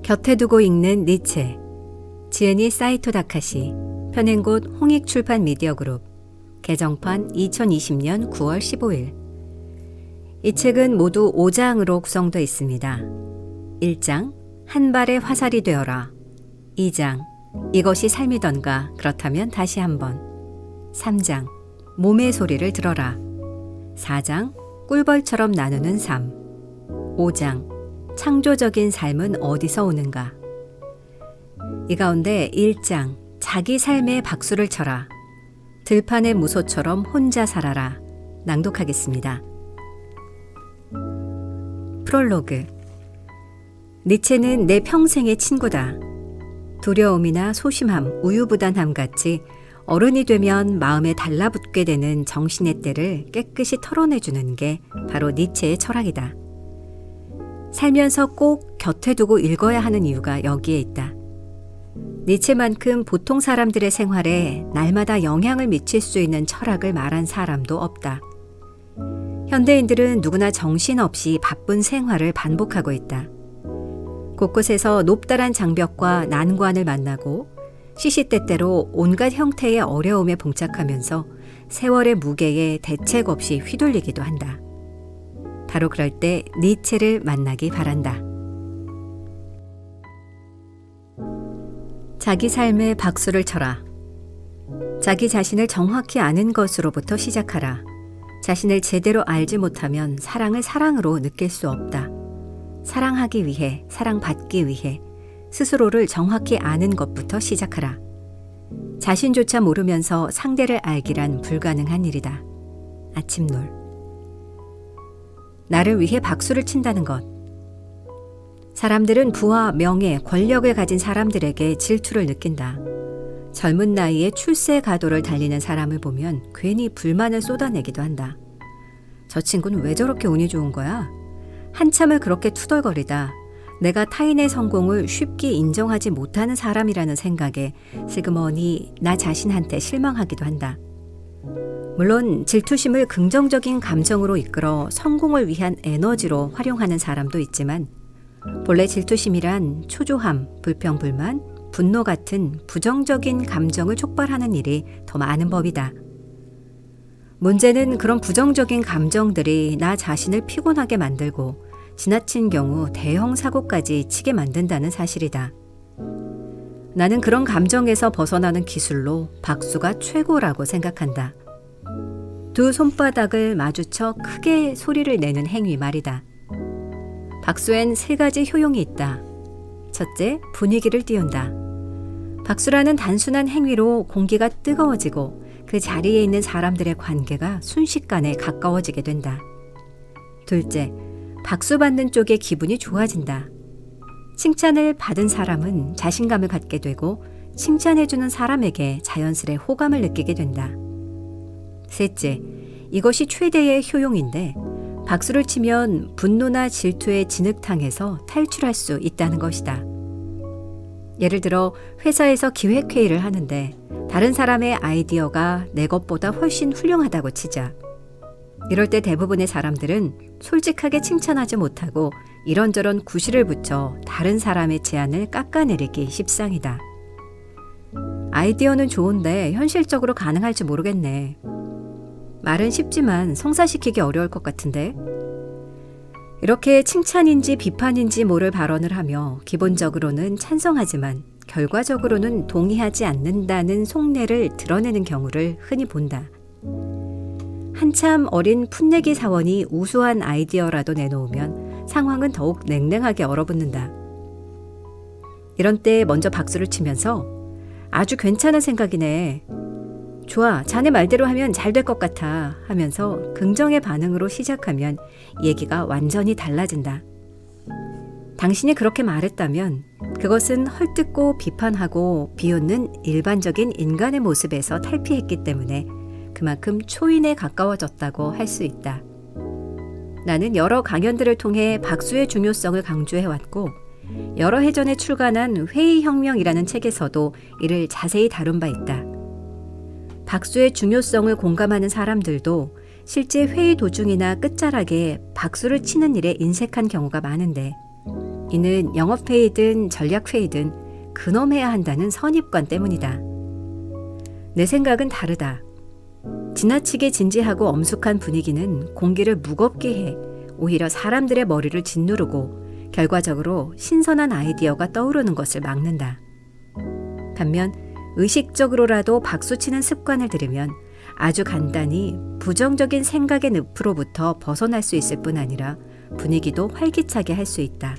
곁에 두고 읽는 니체, 지은이 사이토 다카시, 편행곳 홍익출판 미디어그룹, 개정판 2020년 9월 15일. 이 책은 모두 5장으로 구성되어 있습니다. 1장, 한 발의 화살이 되어라. 2장, 이것이 삶이던가 그렇다면 다시 한번. 3장, 몸의 소리를 들어라. 4장, 꿀벌처럼 나누는 삶. 5장, 창조적인 삶은 어디서 오는가. 이 가운데 1장, 자기 삶에 박수를 쳐라. 들판의 무소처럼 혼자 살아라. 낭독하겠습니다. 프롤로그. 니체는 내 평생의 친구다. 두려움이나 소심함, 우유부단함 같이 어른이 되면 마음에 달라붙게 되는 정신의 때를 깨끗이 털어내주는 게 바로 니체의 철학이다. 살면서 꼭 곁에 두고 읽어야 하는 이유가 여기에 있다. 니체만큼 보통 사람들의 생활에 날마다 영향을 미칠 수 있는 철학을 말한 사람도 없다. 현대인들은 누구나 정신없이 바쁜 생활을 반복하고 있다. 곳곳에서 높다란 장벽과 난관을 만나고 시시때때로 온갖 형태의 어려움에 봉착하면서 세월의 무게에 대책 없이 휘둘리기도 한다. 바로 그럴 때 니체를 만나기 바란다. 자기 삶에 박수를 쳐라. 자기 자신을 정확히 아는 것으로부터 시작하라. 자신을 제대로 알지 못하면 사랑을 사랑으로 느낄 수 없다. 사랑하기 위해, 사랑받기 위해 스스로를 정확히 아는 것부터 시작하라. 자신조차 모르면서 상대를 알기란 불가능한 일이다. 아침놀. 나를 위해 박수를 친다는 것. 사람들은 부와 명예, 권력을 가진 사람들에게 질투를 느낀다. 젊은 나이에 출세 가도를 달리는 사람을 보면 괜히 불만을 쏟아내기도 한다. 저 친구는 왜 저렇게 운이 좋은 거야? 한참을 그렇게 투덜거리다 내가 타인의 성공을 쉽게 인정하지 못하는 사람이라는 생각에 슬그머니 나 자신한테 실망하기도 한다. 물론 질투심을 긍정적인 감정으로 이끌어 성공을 위한 에너지로 활용하는 사람도 있지만 본래 질투심이란 초조함, 불평불만, 분노 같은 부정적인 감정을 촉발하는 일이 더 많은 법이다. 문제는 그런 부정적인 감정들이 나 자신을 피곤하게 만들고 지나친 경우 대형 사고까지 치게 만든다는 사실이다. 나는 그런 감정에서 벗어나는 기술로 박수가 최고라고 생각한다. 두 손바닥을 마주쳐 크게 소리를 내는 행위 말이다. 박수엔 3가지 효용이 있다. 첫째, 분위기를 띄운다. 박수라는 단순한 행위로 공기가 뜨거워지고 그 자리에 있는 사람들의 관계가 순식간에 가까워지게 된다. 둘째, 박수 받는 쪽의 기분이 좋아진다. 칭찬을 받은 사람은 자신감을 갖게 되고 칭찬해주는 사람에게 자연스레 호감을 느끼게 된다. 셋째, 이것이 최대의 효용인데 박수를 치면 분노나 질투의 진흙탕에서 탈출할 수 있다는 것이다. 예를 들어 회사에서 기획회의를 하는데 다른 사람의 아이디어가 내 것보다 훨씬 훌륭하다고 치자. 이럴 때 대부분의 사람들은 솔직하게 칭찬하지 못하고 이런저런 구실을 붙여 다른 사람의 제안을 깎아내리기 십상이다. 아이디어는 좋은데 현실적으로 가능할지 모르겠네. 말은 쉽지만 성사시키기 어려울 것 같은데. 이렇게 칭찬인지 비판인지 모를 발언을 하며 기본적으로는 찬성하지만 결과적으로는 동의하지 않는다는 속내를 드러내는 경우를 흔히 본다. 한참 어린 풋내기 사원이 우수한 아이디어라도 내놓으면 상황은 더욱 냉랭하게 얼어붙는다. 이런 때 먼저 박수를 치면서 아주 괜찮은 생각이네. 좋아, 자네 말대로 하면 잘 될 것 같아 하면서 긍정의 반응으로 시작하면 얘기가 완전히 달라진다. 당신이 그렇게 말했다면 그것은 헐뜯고 비판하고 비웃는 일반적인 인간의 모습에서 탈피했기 때문에 그만큼 초인에 가까워졌다고 할 수 있다. 나는 여러 강연들을 통해 박수의 중요성을 강조해왔고 여러 해 전에 출간한 회의혁명이라는 책에서도 이를 자세히 다룬 바 있다. 박수의 중요성을 공감하는 사람들도 실제 회의 도중이나 끝자락에 박수를 치는 일에 인색한 경우가 많은데 이는 영업회의든 전략회의든 근엄해야 한다는 선입관 때문이다. 내 생각은 다르다. 지나치게 진지하고 엄숙한 분위기는 공기를 무겁게 해 오히려 사람들의 머리를 짓누르고 결과적으로 신선한 아이디어가 떠오르는 것을 막는다. 반면 의식적으로라도 박수치는 습관을 들이면 아주 간단히 부정적인 생각의 늪으로부터 벗어날 수 있을 뿐 아니라 분위기도 활기차게 할 수 있다.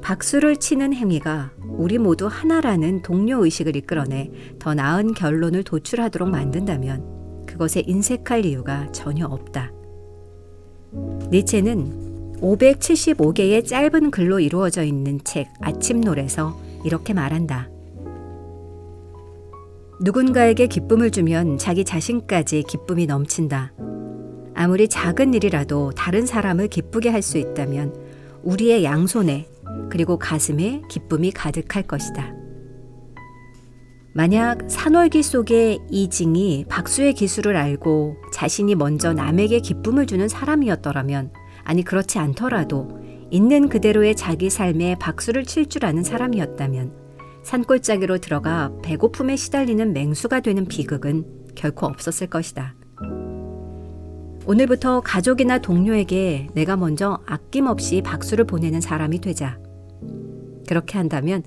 박수를 치는 행위가 우리 모두 하나라는 동료의식을 이끌어내 더 나은 결론을 도출하도록 만든다면 그것에 인색할 이유가 전혀 없다. 니체는 575개의 짧은 글로 이루어져 있는 책 아침놀에서 이렇게 말한다. 누군가에게 기쁨을 주면 자기 자신까지 기쁨이 넘친다. 아무리 작은 일이라도 다른 사람을 기쁘게 할 수 있다면 우리의 양손에 그리고 가슴에 기쁨이 가득할 것이다. 만약 산월기 속의 이징이 박수의 기술을 알고 자신이 먼저 남에게 기쁨을 주는 사람이었더라면, 아니 그렇지 않더라도 있는 그대로의 자기 삶에 박수를 칠 줄 아는 사람이었다면 산골짜기로 들어가 배고픔에 시달리는 맹수가 되는 비극은 결코 없었을 것이다. 오늘부터 가족이나 동료에게 내가 먼저 아낌없이 박수를 보내는 사람이 되자. 그렇게 한다면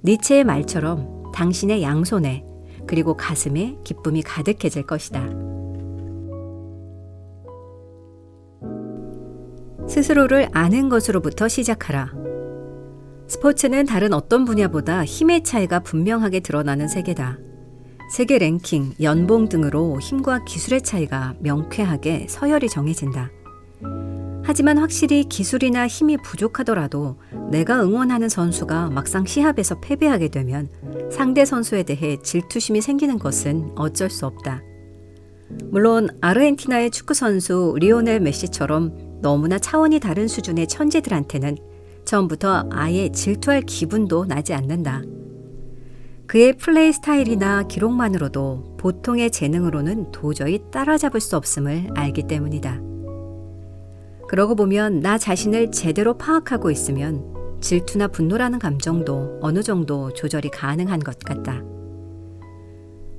니체의 말처럼 당신의 양손에 그리고 가슴에 기쁨이 가득해질 것이다. 스스로를 아는 것으로부터 시작하라. 스포츠는 다른 어떤 분야보다 힘의 차이가 분명하게 드러나는 세계다. 세계 랭킹, 연봉 등으로 힘과 기술의 차이가 명쾌하게 서열이 정해진다. 하지만 확실히 기술이나 힘이 부족하더라도 내가 응원하는 선수가 막상 시합에서 패배하게 되면 상대 선수에 대해 질투심이 생기는 것은 어쩔 수 없다. 물론 아르헨티나의 축구 선수 리오넬 메시처럼 너무나 차원이 다른 수준의 천재들한테는 처음부터 아예 질투할 기분도 나지 않는다. 그의 플레이 스타일이나 기록만으로도 보통의 재능으로는 도저히 따라잡을 수 없음을 알기 때문이다. 그러고 보면 나 자신을 제대로 파악하고 있으면 질투나 분노라는 감정도 어느 정도 조절이 가능한 것 같다.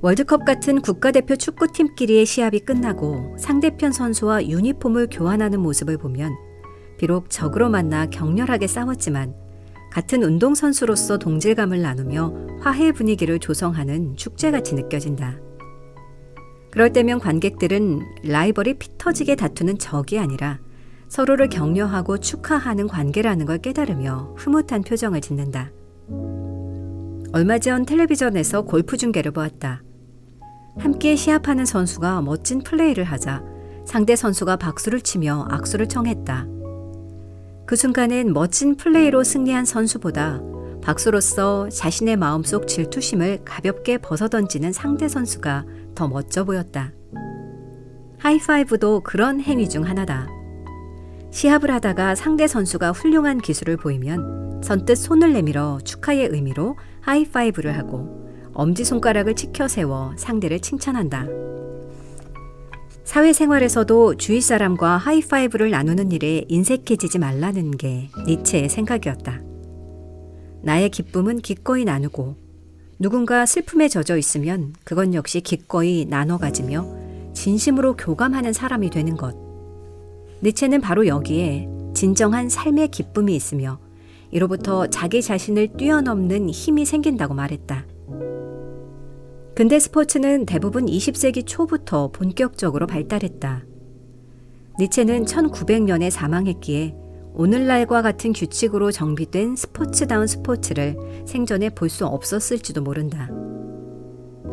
월드컵 같은 국가대표 축구팀끼리의 시합이 끝나고 상대편 선수와 유니폼을 교환하는 모습을 보면 비록 적으로 만나 격렬하게 싸웠지만 같은 운동선수로서 동질감을 나누며 화해 분위기를 조성하는 축제같이 느껴진다. 그럴 때면 관객들은 라이벌이 피 터지게 다투는 적이 아니라 서로를 격려하고 축하하는 관계라는 걸 깨달으며 흐뭇한 표정을 짓는다. 얼마 전 텔레비전에서 골프 중계를 보았다. 함께 시합하는 선수가 멋진 플레이를 하자 상대 선수가 박수를 치며 악수를 청했다. 그 순간엔 멋진 플레이로 승리한 선수보다 박수로서 자신의 마음속 질투심을 가볍게 벗어던지는 상대 선수가 더 멋져 보였다. 하이파이브도 그런 행위 중 하나다. 시합을 하다가 상대 선수가 훌륭한 기술을 보이면 선뜻 손을 내밀어 축하의 의미로 하이파이브를 하고 엄지손가락을 치켜 세워 상대를 칭찬한다. 사회생활에서도 주위 사람과 하이파이브를 나누는 일에 인색해지지 말라는 게 니체의 생각이었다. 나의 기쁨은 기꺼이 나누고 누군가 슬픔에 젖어 있으면 그건 역시 기꺼이 나눠 가지며 진심으로 교감하는 사람이 되는 것. 니체는 바로 여기에 진정한 삶의 기쁨이 있으며 이로부터 자기 자신을 뛰어넘는 힘이 생긴다고 말했다. 근대 스포츠는 대부분 20세기 초부터 본격적으로 발달했다. 니체는 1900년에 사망했기에 오늘날과 같은 규칙으로 정비된 스포츠다운 스포츠를 생전에 볼 수 없었을지도 모른다.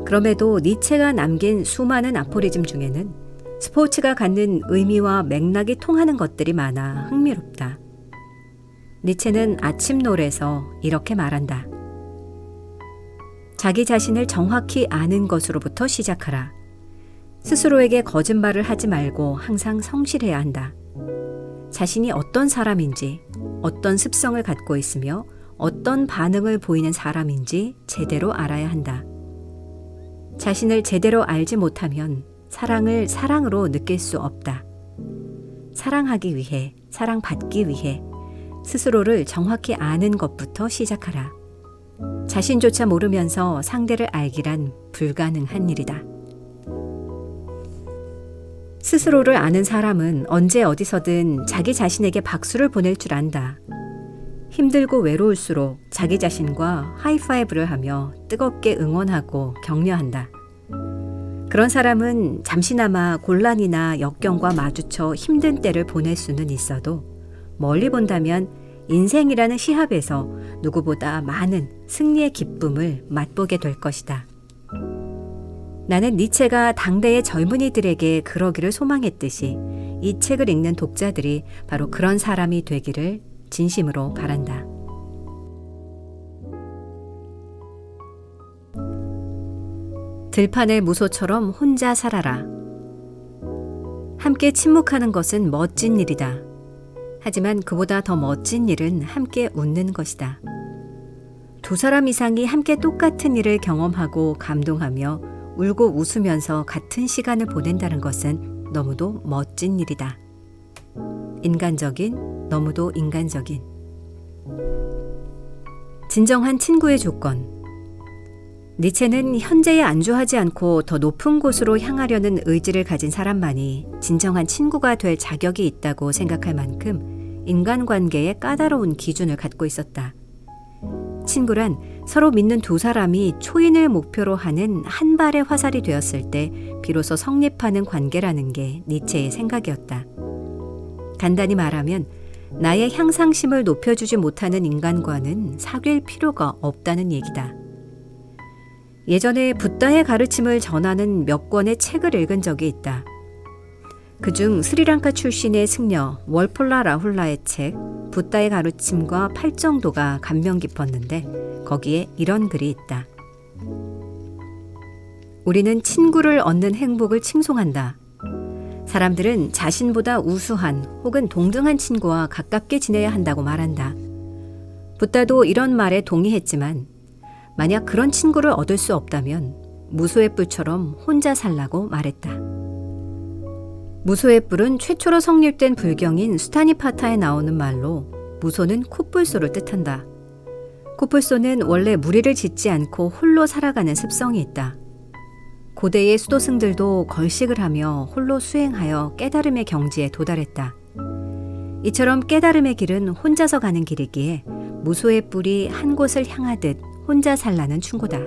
그럼에도 니체가 남긴 수많은 아포리즘 중에는 스포츠가 갖는 의미와 맥락이 통하는 것들이 많아 흥미롭다. 니체는 아침놀에서 이렇게 말한다. 자기 자신을 정확히 아는 것으로부터 시작하라. 스스로에게 거짓말을 하지 말고 항상 성실해야 한다. 자신이 어떤 사람인지, 어떤 습성을 갖고 있으며 어떤 반응을 보이는 사람인지 제대로 알아야 한다. 자신을 제대로 알지 못하면 사랑을 사랑으로 느낄 수 없다. 사랑하기 위해, 사랑받기 위해 스스로를 정확히 아는 것부터 시작하라. 자신조차 모르면서 상대를 알기란 불가능한 일이다. 스스로를 아는 사람은 언제 어디서든 자기 자신에게 박수를 보낼 줄 안다. 힘들고 외로울수록 자기 자신과 하이파이브를 하며 뜨겁게 응원하고 격려한다. 그런 사람은 잠시나마 곤란이나 역경과 마주쳐 힘든 때를 보낼 수는 있어도 멀리 본다면 인생이라는 시합에서 누구보다 많은 승리의 기쁨을 맛보게 될 것이다. 나는 니체가 당대의 젊은이들에게 그러기를 소망했듯이 이 책을 읽는 독자들이 바로 그런 사람이 되기를 진심으로 바란다. 들판의 무소처럼 혼자 살아라. 함께 침묵하는 것은 멋진 일이다. 하지만 그보다 더 멋진 일은 함께 웃는 것이다. 두 사람 이상이 함께 똑같은 일을 경험하고 감동하며 울고 웃으면서 같은 시간을 보낸다는 것은 너무도 멋진 일이다. 인간적인, 너무도 인간적인. 진정한 친구의 조건. 니체는 현재에 안주하지 않고 더 높은 곳으로 향하려는 의지를 가진 사람만이 진정한 친구가 될 자격이 있다고 생각할 만큼 인간관계에 까다로운 기준을 갖고 있었다. 친구란 서로 믿는 두 사람이 초인을 목표로 하는 한 발의 화살이 되었을 때 비로소 성립하는 관계라는 게 니체의 생각이었다. 간단히 말하면 나의 향상심을 높여주지 못하는 인간과는 사귈 필요가 없다는 얘기다. 예전에 붓다의 가르침을 전하는 몇 권의 책을 읽은 적이 있다. 그중 스리랑카 출신의 승려 월폴라 라훌라의 책 붓다의 가르침과 팔정도가 감명 깊었는데 거기에 이런 글이 있다. 우리는 친구를 얻는 행복을 칭송한다. 사람들은 자신보다 우수한 혹은 동등한 친구와 가깝게 지내야 한다고 말한다. 붓다도 이런 말에 동의했지만 만약 그런 친구를 얻을 수 없다면 무소의 뿔처럼 혼자 살라고 말했다. 무소의 뿔은 최초로 성립된 불경인 수타니파타에 나오는 말로 무소는 코뿔소를 뜻한다. 코뿔소는 원래 무리를 짓지 않고 홀로 살아가는 습성이 있다. 고대의 수도승들도 걸식을 하며 홀로 수행하여 깨달음의 경지에 도달했다. 이처럼 깨달음의 길은 혼자서 가는 길이기에 무소의 뿔이 한 곳을 향하듯 혼자 살라는 충고다.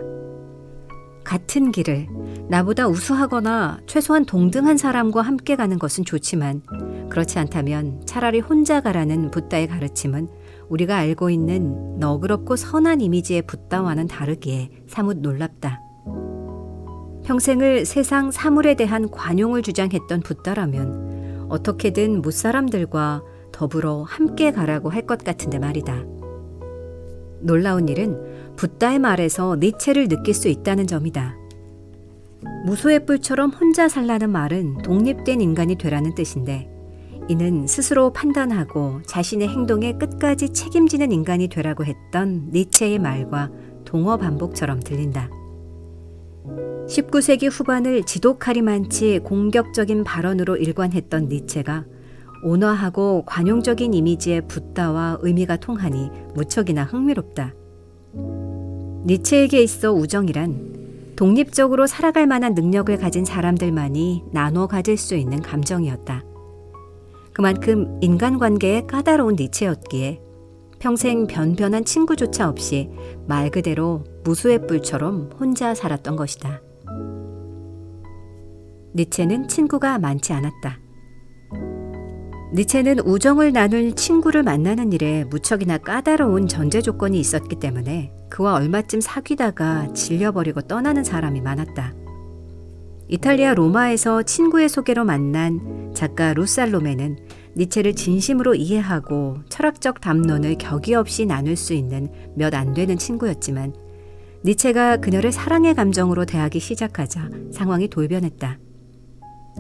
같은 길을 나보다 우수하거나 최소한 동등한 사람과 함께 가는 것은 좋지만 그렇지 않다면 차라리 혼자 가라는 붓다의 가르침은 우리가 알고 있는 너그럽고 선한 이미지의 붓다와는 다르기에 사뭇 놀랍다. 평생을 세상 사물에 대한 관용을 주장했던 붓다라면 어떻게든 무사람들과 더불어 함께 가라고 할 것 같은데 말이다. 놀라운 일은 붓다의 말에서 니체를 느낄 수 있다는 점이다. 무소의 뿔처럼 혼자 살라는 말은 독립된 인간이 되라는 뜻인데 이는 스스로 판단하고 자신의 행동에 끝까지 책임지는 인간이 되라고 했던 니체의 말과 동어 반복처럼 들린다. 19세기 후반을 지독하리만치 공격적인 발언으로 일관했던 니체가 온화하고 관용적인 이미지의 붓다와 의미가 통하니 무척이나 흥미롭다. 니체에게 있어 우정이란 독립적으로 살아갈 만한 능력을 가진 사람들만이 나눠 가질 수 있는 감정이었다. 그만큼 인간관계에 까다로운 니체였기에 평생 변변한 친구조차 없이 말 그대로 무수의 뿔처럼 혼자 살았던 것이다. 니체는 친구가 많지 않았다. 니체는 우정을 나눌 친구를 만나는 일에 무척이나 까다로운 전제 조건이 있었기 때문에 그와 얼마쯤 사귀다가 질려버리고 떠나는 사람이 많았다. 이탈리아 로마에서 친구의 소개로 만난 작가 루살로메는 니체를 진심으로 이해하고 철학적 담론을 격의 없이 나눌 수 있는 몇 안 되는 친구였지만 니체가 그녀를 사랑의 감정으로 대하기 시작하자 상황이 돌변했다.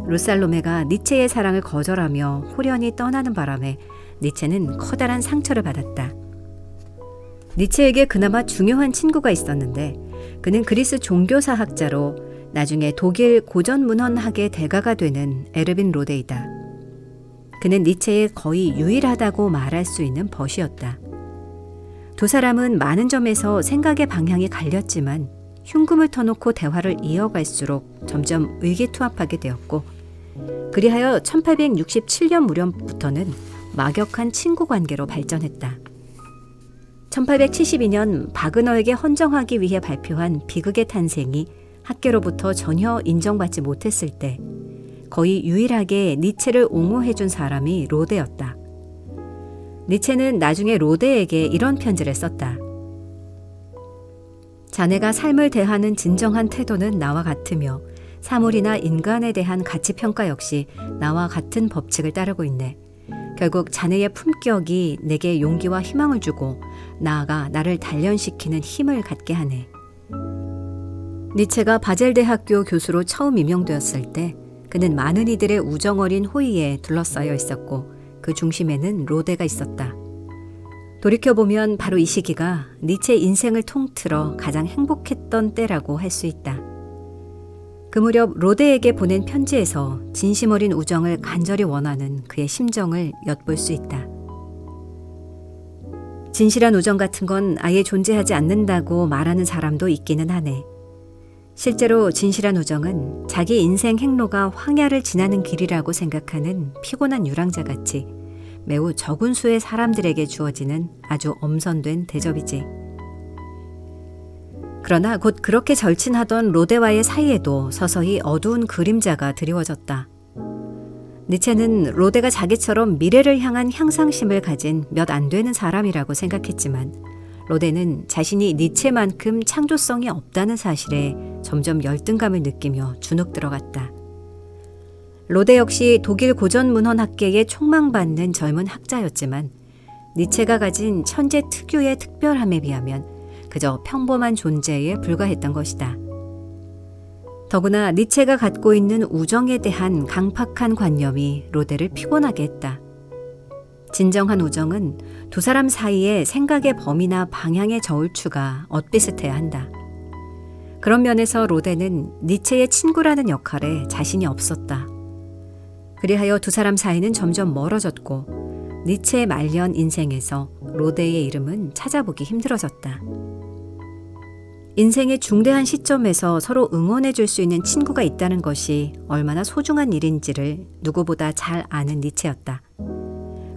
루살로메가 니체의 사랑을 거절하며 홀연히 떠나는 바람에 니체는 커다란 상처를 받았다. 니체에게 그나마 중요한 친구가 있었는데 그는 그리스 종교사학자로 나중에 독일 고전문헌학의 대가가 되는 에르빈 로데이다. 그는 니체의 거의 유일하다고 말할 수 있는 벗이었다. 두 사람은 많은 점에서 생각의 방향이 갈렸지만 흉금을 터놓고 대화를 이어갈수록 점점 의기투합하게 되었고, 그리하여 1867년 무렵부터는 막역한 친구 관계로 발전했다. 1872년 바그너에게 헌정하기 위해 발표한 비극의 탄생이 학계로부터 전혀 인정받지 못했을 때 거의 유일하게 니체를 옹호해준 사람이 로데였다. 니체는 나중에 로데에게 이런 편지를 썼다. 자네가 삶을 대하는 진정한 태도는 나와 같으며 사물이나 인간에 대한 가치평가 역시 나와 같은 법칙을 따르고 있네. 결국 자네의 품격이 내게 용기와 희망을 주고 나아가 나를 단련시키는 힘을 갖게 하네. 니체가 바젤대학교 교수로 처음 임명되었을 때 그는 많은 이들의 우정어린 호의에 둘러싸여 있었고 그 중심에는 로데가 있었다. 돌이켜보면 바로 이 시기가 니체 인생을 통틀어 가장 행복했던 때라고 할 수 있다. 그 무렵 로데에게 보낸 편지에서 진심 어린 우정을 간절히 원하는 그의 심정을 엿볼 수 있다. 진실한 우정 같은 건 아예 존재하지 않는다고 말하는 사람도 있기는 하네. 실제로 진실한 우정은 자기 인생 행로가 황야를 지나는 길이라고 생각하는 피곤한 유랑자같이 매우 적은 수의 사람들에게 주어지는 아주 엄선된 대접이지. 그러나 곧 그렇게 절친하던 로데와의 사이에도 서서히 어두운 그림자가 드리워졌다. 니체는 로데가 자기처럼 미래를 향한 향상심을 가진 몇 안 되는 사람이라고 생각했지만 로데는 자신이 니체만큼 창조성이 없다는 사실에 점점 열등감을 느끼며 주눅 들어갔다. 로데 역시 독일 고전문헌학계에 촉망받는 젊은 학자였지만 니체가 가진 천재 특유의 특별함에 비하면 그저 평범한 존재에 불과했던 것이다. 더구나 니체가 갖고 있는 우정에 대한 강팍한 관념이 로데를 피곤하게 했다. 진정한 우정은 두 사람 사이의 생각의 범위나 방향의 저울추가 엇비슷해야 한다. 그런 면에서 로데는 니체의 친구라는 역할에 자신이 없었다. 그리하여 두 사람 사이는 점점 멀어졌고 니체의 말년 인생에서 로데의 이름은 찾아보기 힘들어졌다. 인생의 중대한 시점에서 서로 응원해 줄 수 있는 친구가 있다는 것이 얼마나 소중한 일인지를 누구보다 잘 아는 니체였다.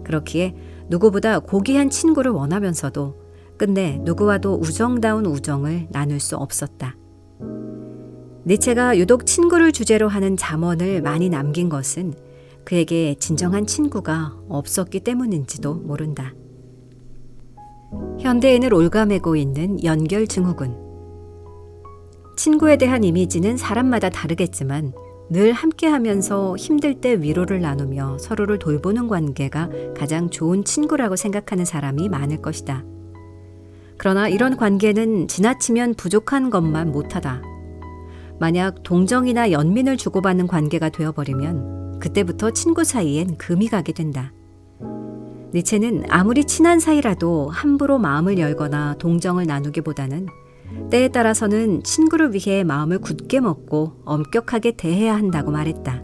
그렇기에 누구보다 고귀한 친구를 원하면서도 끝내 누구와도 우정다운 우정을 나눌 수 없었다. 니체가 유독 친구를 주제로 하는 잠언을 많이 남긴 것은 그에게 진정한 친구가 없었기 때문인지도 모른다. 현대인을 올가매고 있는 연결 증후군. 친구에 대한 이미지는 사람마다 다르겠지만 늘 함께하면서 힘들 때 위로를 나누며 서로를 돌보는 관계가 가장 좋은 친구라고 생각하는 사람이 많을 것이다. 그러나 이런 관계는 지나치면 부족한 것만 못하다. 만약 동정이나 연민을 주고받는 관계가 되어버리면 그때부터 친구 사이엔 금이 가게 된다. 니체는 아무리 친한 사이라도 함부로 마음을 열거나 동정을 나누기보다는 때에 따라서는 친구를 위해 마음을 굳게 먹고 엄격하게 대해야 한다고 말했다.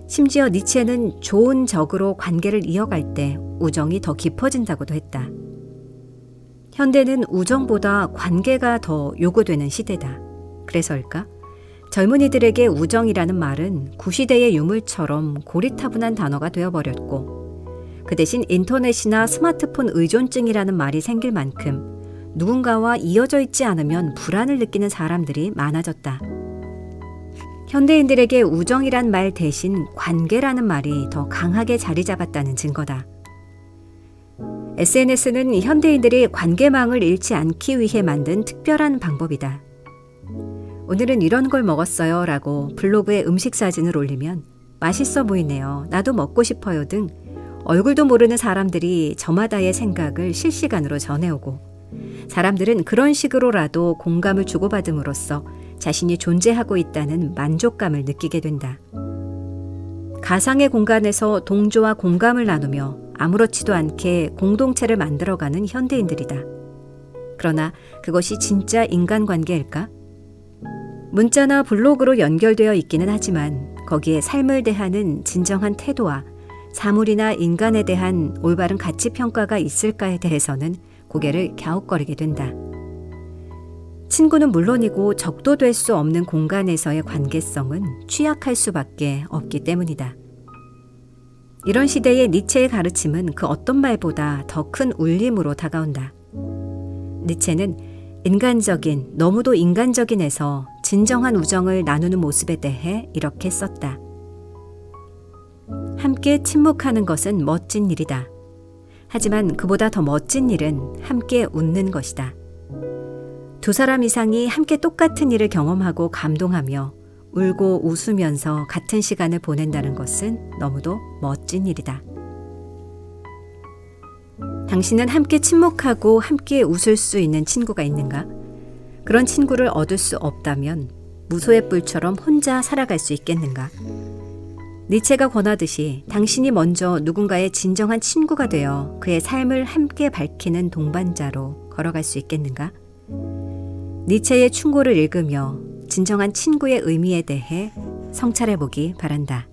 심지어 니체는 좋은 적으로 관계를 이어갈 때 우정이 더 깊어진다고도 했다. 현대는 우정보다 관계가 더 요구되는 시대다. 그래서일까? 젊은이들에게 우정이라는 말은 구시대의 유물처럼 고리타분한 단어가 되어버렸고 그 대신 인터넷이나 스마트폰 의존증이라는 말이 생길 만큼 누군가와 이어져 있지 않으면 불안을 느끼는 사람들이 많아졌다. 현대인들에게 우정이란 말 대신 관계라는 말이 더 강하게 자리 잡았다는 증거다. SNS는 현대인들이 관계망을 잃지 않기 위해 만든 특별한 방법이다. 오늘은 이런 걸 먹었어요 라고 블로그에 음식 사진을 올리면 맛있어 보이네요, 나도 먹고 싶어요 등 얼굴도 모르는 사람들이 저마다의 생각을 실시간으로 전해오고 사람들은 그런 식으로라도 공감을 주고받음으로써 자신이 존재하고 있다는 만족감을 느끼게 된다. 가상의 공간에서 동조와 공감을 나누며 아무렇지도 않게 공동체를 만들어가는 현대인들이다. 그러나 그것이 진짜 인간관계일까? 문자나 블로그로 연결되어 있기는 하지만 거기에 삶을 대하는 진정한 태도와 사물이나 인간에 대한 올바른 가치 평가가 있을까에 대해서는 고개를 갸웃거리게 된다. 친구는 물론이고 적도 될 수 없는 공간에서의 관계성은 취약할 수밖에 없기 때문이다. 이런 시대의 니체의 가르침은 그 어떤 말보다 더 큰 울림으로 다가온다. 니체는 인간적인, 너무도 인간적인에서 진정한 우정을 나누는 모습에 대해 이렇게 썼다. 함께 침묵하는 것은 멋진 일이다. 하지만 그보다 더 멋진 일은 함께 웃는 것이다. 두 사람 이상이 함께 똑같은 일을 경험하고 감동하며 울고 웃으면서 같은 시간을 보낸다는 것은 너무도 멋진 일이다. 당신은 함께 침묵하고 함께 웃을 수 있는 친구가 있는가? 그런 친구를 얻을 수 없다면 무소의 뿔처럼 혼자 살아갈 수 있겠는가? 니체가 권하듯이 당신이 먼저 누군가의 진정한 친구가 되어 그의 삶을 함께 밝히는 동반자로 걸어갈 수 있겠는가? 니체의 충고를 읽으며 진정한 친구의 의미에 대해 성찰해 보기 바란다.